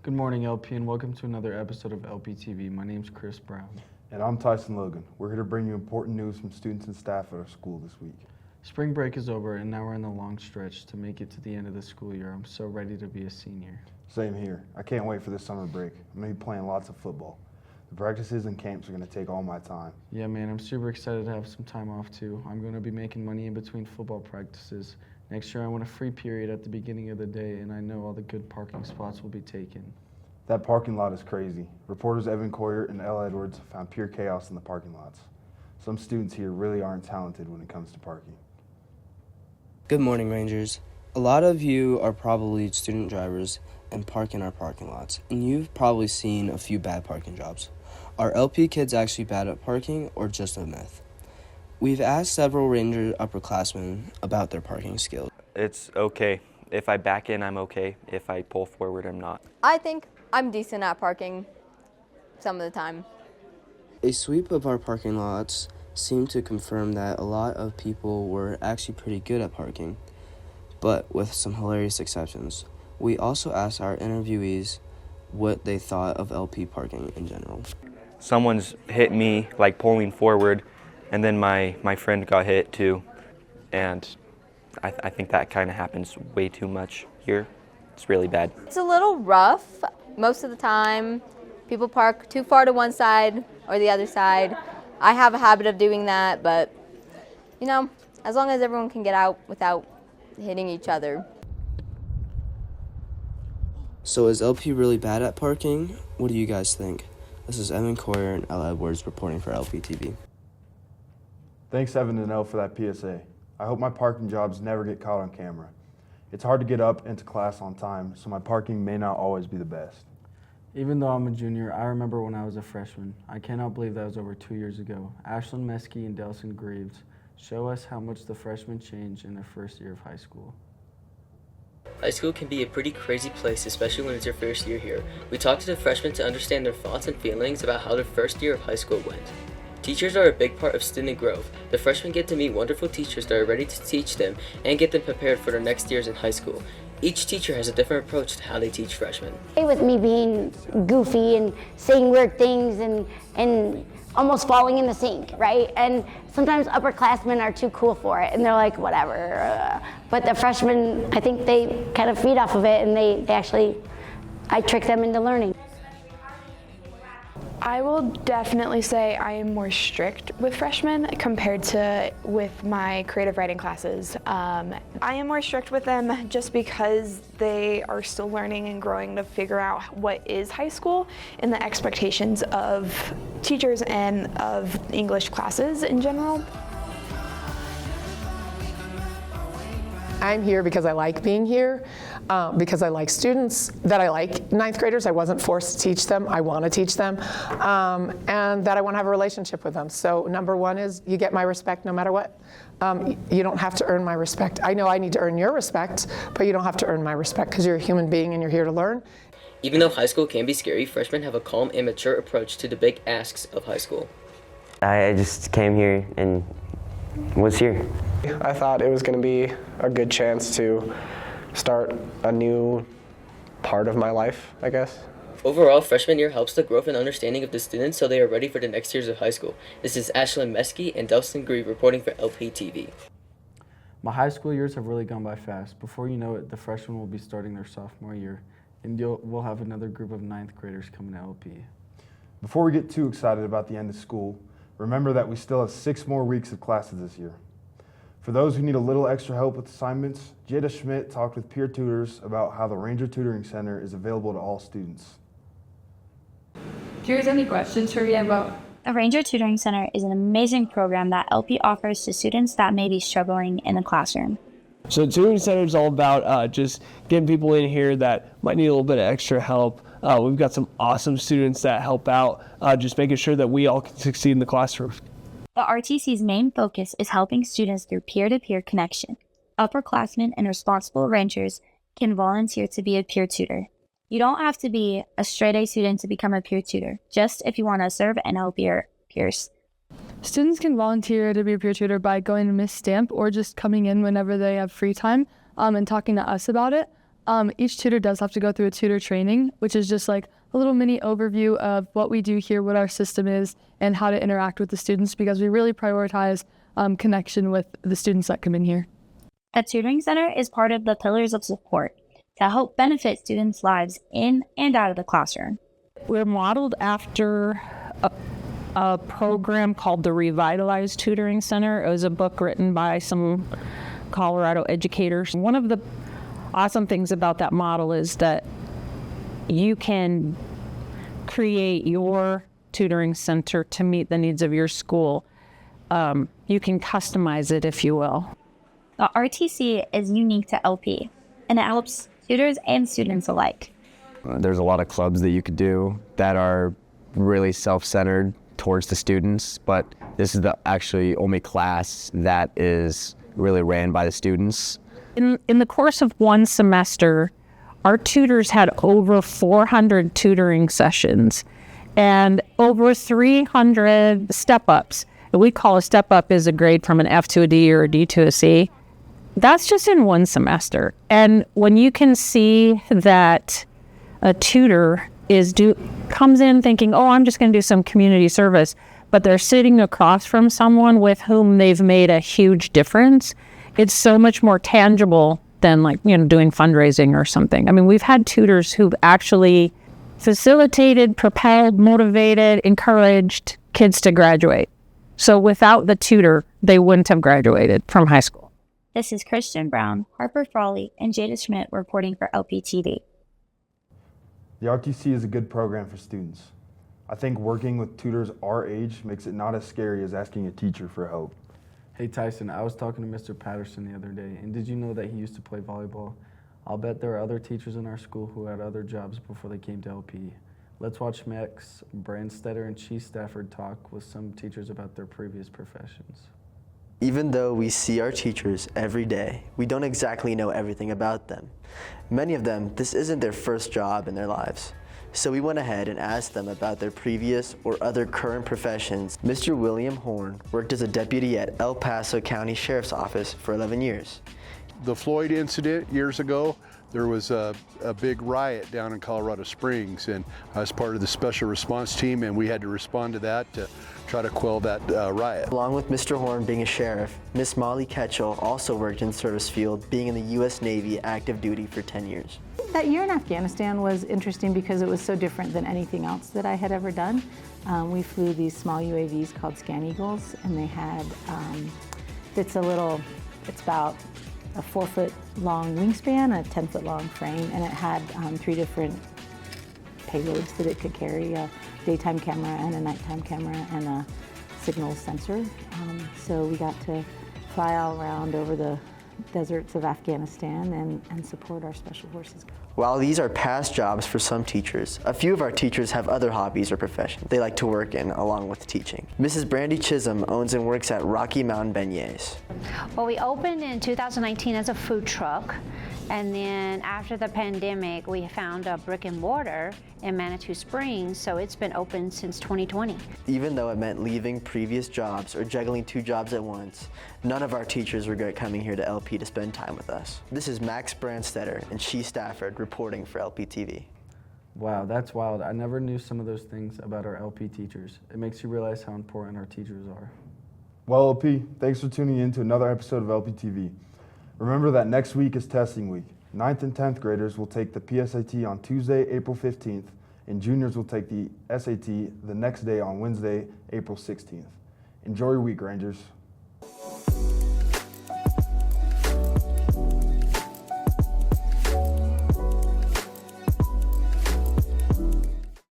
Good morning, LP, and welcome to another episode of LPTV. My name's Chris Brown. And I'm Tyson Logan. We're here to bring you important news from students and staff at our school this week. Spring break is over, and now we're in the long stretch to make it to the end of the school year. I'm so ready to be a senior. Same here. I can't wait for this summer break. I'm going to be playing lots of football. The practices and camps are going to take all my time. Yeah, man, I'm super excited to have some time off, too. I'm going to be making money in between football practices. Next year, I want a free period at the beginning of the day, and I know all the good parking spots will be taken. That parking lot is crazy. Reporters Evan Coyer and Elle Edwards found pure chaos in the parking lots. Some students here really aren't talented when it comes to parking. Good morning, Rangers. A lot of you are probably student drivers and park in our parking lots, and you've probably seen a few bad parking jobs. Are LP kids actually bad at parking or just a myth? We've asked several Ranger upperclassmen about their parking skills. It's okay. If I back in, I'm okay. If I pull forward, I'm not. I think I'm decent at parking some of the time. A sweep of our parking lots seemed to confirm that a lot of people were actually pretty good at parking, but with some hilarious exceptions. We also asked our interviewees what they thought of LP parking in general. Someone's hit me, like pulling forward, and then my friend got hit too. And I think that kind of happens way too much here. It's really bad. It's a little rough. Most of the time, people park too far to one side or the other side. I have a habit of doing that, but, you know, as long as everyone can get out without hitting each other. So is LP really bad at parking? What do you guys think? This is Evan Coyer and Elle Edwards reporting for LPTV. Thanks, Evan and Elle, for that PSA. I hope my parking jobs never get caught on camera. It's hard to get up into class on time, so my parking may not always be the best. Even though I'm a junior, I remember when I was a freshman. I cannot believe that was over 2 years ago. Ashlyn Meskey and Delson Greaves show us how much the freshmen change in their first year of high school. High school can be a pretty crazy place, especially when it's your first year here. We talked to the freshmen to understand their thoughts and feelings about how their first year of high school went. Teachers are a big part of student growth. The freshmen get to meet wonderful teachers that are ready to teach them and get them prepared for their next years in high school. Each teacher has a different approach to how they teach freshmen. With me being goofy and saying weird things and almost falling in the sink, right? And sometimes upperclassmen are too cool for it and they're like, whatever. But the freshmen, I think they kind of feed off of it and I trick them into learning. I will definitely say I am more strict with freshmen compared to with my creative writing classes. I am more strict with them just because they are still learning and growing to figure out what is high school and the expectations of teachers and of English classes in general. I'm here because I like being here, because I like students that I like. Ninth graders, I wasn't forced to teach them. I want to teach them, and that I want to have a relationship with them. So number one is you get my respect no matter what. You don't have to earn my respect. I know I need to earn your respect, but you don't have to earn my respect because you're a human being and you're here to learn. Even though high school can be scary, freshmen have a calm and mature approach to the big asks of high school. I just came here and was here. I thought it was going to be a good chance to start a new part of my life, I guess. Overall, freshman year helps the growth and understanding of the students so they are ready for the next years of high school. This is Ashlyn Meskey and Delson Grieve reporting for LPTV. My high school years have really gone by fast. Before you know it, the freshmen will be starting their sophomore year, and we'll have another group of ninth graders coming to LP. Before we get too excited about the end of school, remember that we still have 6 more weeks of classes this year. For those who need a little extra help with assignments, Jada Schmidt talked with peer tutors about how the Ranger Tutoring Center is available to all students. Do you guys have any questions for me about? The Ranger Tutoring Center is an amazing program that LP offers to students that may be struggling in the classroom. So the Tutoring Center is all about just getting people in here that might need a little bit of extra help. We've got some awesome students that help out, just making sure that we all can succeed in the classroom. The RTC's main focus is helping students through peer-to-peer connection. Upperclassmen and responsible Rangers can volunteer to be a peer tutor. You don't have to be a straight-A student to become a peer tutor, just if you want to serve and help your peers. Students can volunteer to be a peer tutor by going to Miss Stamp or just coming in whenever they have free time and talking to us about it. Each tutor does have to go through a tutor training, which is just like a little mini overview of what we do here, what our system is, and how to interact with the students, because we really prioritize connection with the students that come in here. A tutoring center is part of the pillars of support to help benefit students' lives in and out of the classroom. We're modeled after a program called the Revitalized Tutoring Center. It was a book written by some Colorado educators. One of the awesome things about that model is that you can create your tutoring center to meet the needs of your school. You can customize it, if you will. The RTC is unique to LP, and it helps tutors and students alike. There's a lot of clubs that you could do that are really self-centered towards the students, but this is the actually only class that is really ran by the students. In the course of one semester, our tutors had over 400 tutoring sessions and over 300 step-ups. We call a step-up is a grade from an F to a D or a D to a C. That's just in one semester. And when you can see that a tutor comes in thinking, oh, I'm just going to do some community service, but they're sitting across from someone with whom they've made a huge difference, it's so much more tangible than doing fundraising or something. I mean, we've had tutors who've actually facilitated, propelled, motivated, encouraged kids to graduate. So without the tutor, they wouldn't have graduated from high school. This is Christian Brown, Harper Frawley, and Jada Schmidt reporting for LPTV. The RTC is a good program for students. I think working with tutors our age makes it not as scary as asking a teacher for help. Hey Tyson, I was talking to Mr. Patterson the other day, and did you know that he used to play volleyball? I'll bet there are other teachers in our school who had other jobs before they came to LP. Let's watch Max Brandstetter and Chief Stafford talk with some teachers about their previous professions. Even though we see our teachers every day, we don't exactly know everything about them. Many of them, this isn't their first job in their lives. So we went ahead and asked them about their previous or other current professions. Mr. William Horn worked as a deputy at El Paso County Sheriff's Office for 11 years. The Floyd incident years ago, there was a big riot down in Colorado Springs, and I was part of the special response team, and we had to respond to that to try to quell that riot. Along with Mr. Horn being a sheriff, Miss Molly Ketchell also worked in the service field, being in the U.S. Navy active duty for 10 years. That year in Afghanistan was interesting because it was so different than anything else that I had ever done. We flew these small UAVs called Scan Eagles, and they had, it's about a 4-foot long wingspan, a 10-foot long frame, and it had 3 different payloads that it could carry, a daytime camera and a nighttime camera and a signal sensor. So we got to fly all around over the deserts of Afghanistan and support our special forces. While these are past jobs for some teachers, a few of our teachers have other hobbies or professions they like to work in along with teaching. Mrs. Brandy Chisholm owns and works at Rocky Mountain Beignets. Well, we opened in 2019 as a food truck, and then after the pandemic, we found a brick and mortar in Manitou Springs, so it's been open since 2020. Even though it meant leaving previous jobs or juggling 2 jobs at once, none of our teachers regret coming here to LP to spend time with us. This is Max Brandstetter and Chief Stafford reporting for LPTV. Wow, that's wild. I never knew some of those things about our LP teachers. It makes you realize how important our teachers are. Well, LP, thanks for tuning in to another episode of LPTV. Remember that next week is testing week. 9th and 10th graders will take the PSAT on Tuesday, April 15th, and juniors will take the SAT the next day on Wednesday, April 16th. Enjoy your week, Rangers.